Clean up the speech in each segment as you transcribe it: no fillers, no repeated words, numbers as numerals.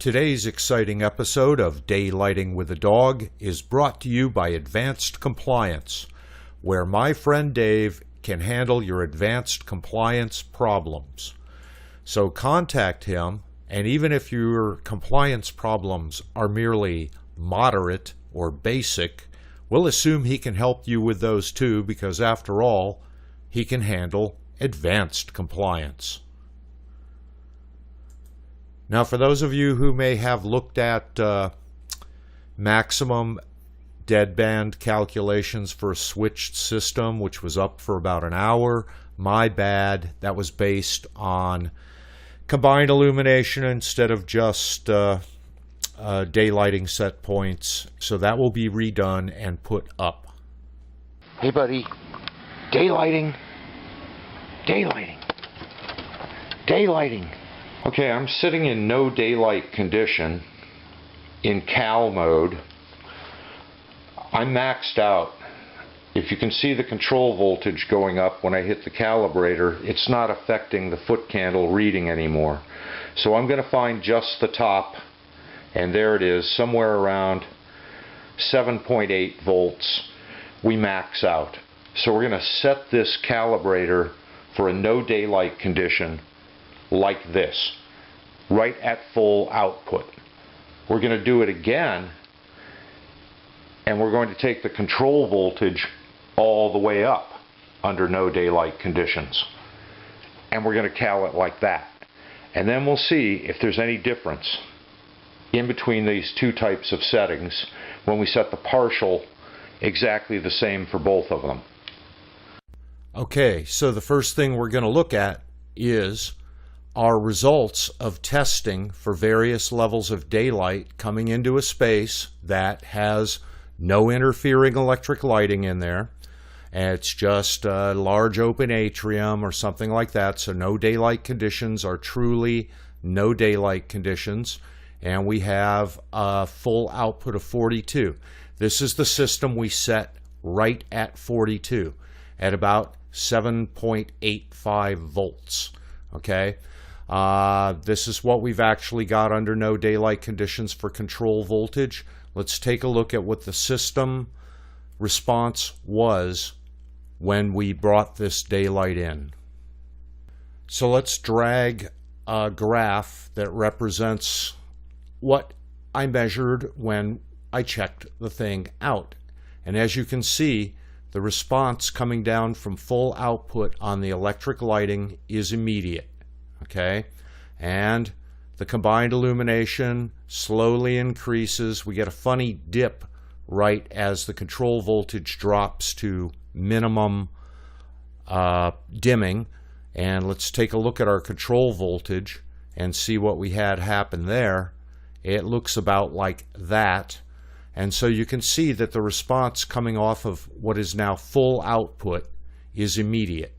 Today's exciting episode of Daylighting with a Dog is brought to you by Advanced Compliance, where my friend Dave can handle your advanced compliance problems. So contact him, and even if your compliance problems are merely moderate or basic, we'll assume he can help you with those too, because after all, he can handle advanced compliance. Now, for those of you who may have looked at maximum deadband calculations for a switched system, which was up for about an hour, my bad. That was based on combined illumination instead of just daylighting set points. So that will be redone and put up. Hey, buddy. Daylighting. Daylighting. Daylighting. Okay, I'm sitting in no daylight condition in cal mode. I'm maxed out. If you can see the control voltage going up when I hit the calibrator, it's not affecting the foot candle reading anymore. So I'm going to find just the top, and there it is, somewhere around 7.8 volts. We max out. So we're going to set this calibrator for a no daylight condition like this, right at full output. We're going to do it again, and we're going to take the control voltage all the way up under no daylight conditions, and we're going to cal it like that. And then we'll see if there's any difference in between these two types of settings when we set the partial exactly the same for both of them. Okay, so the first thing we're going to look at is our results of testing for various levels of daylight coming into a space that has no interfering electric lighting in there. And it's just a large open atrium or something like that, so no daylight conditions are truly no daylight conditions. And we have a full output of 42. This is the system we set right at 42, at about 7.85 volts. Okay? This is what we've actually got under no daylight conditions for control voltage. Let's take a look at what the system response was when we brought this daylight in. So let's drag a graph that represents what I measured when I checked the thing out. And as you can see, the response coming down from full output on the electric lighting is immediate. Okay, and the combined illumination slowly increases. We get a funny dip right as the control voltage drops to minimum dimming. And let's take a look at our control voltage and see what we had happen there. It looks about like that. And so you can see that the response coming off of what is now full output is immediate.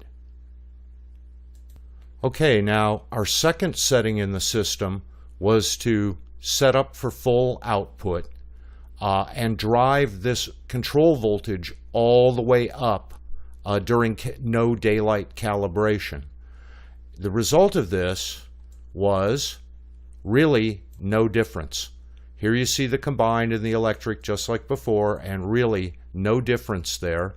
Okay, now our second setting in the system was to set up for full output and drive this control voltage all the way up during no daylight calibration. The result of this was really no difference. Here you see the combined and the electric just like before, and really no difference there.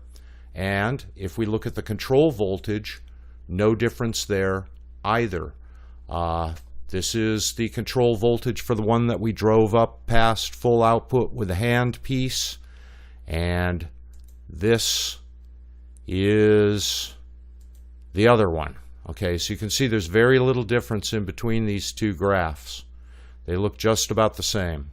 And if we look at the control voltage, no difference there either. This is the control voltage for the one that we drove up past full output with a hand piece, and this is the other one. Okay, so you can see there's very little difference in between these two graphs. They look just about the same.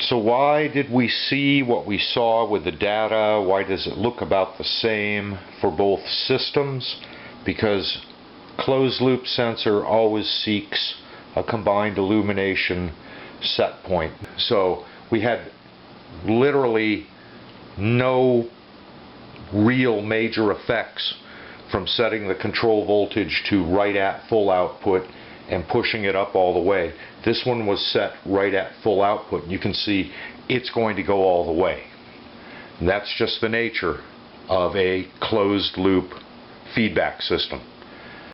So why did we see what we saw with the data? Why does it look about the same for both systems? Because closed loop sensor always seeks a combined illumination set point. So we had literally no real major effects from setting the control voltage to right at full output and pushing it up all the way. This one was set right at full output. You can see it's going to go all the way. And that's just the nature of a closed loop feedback system.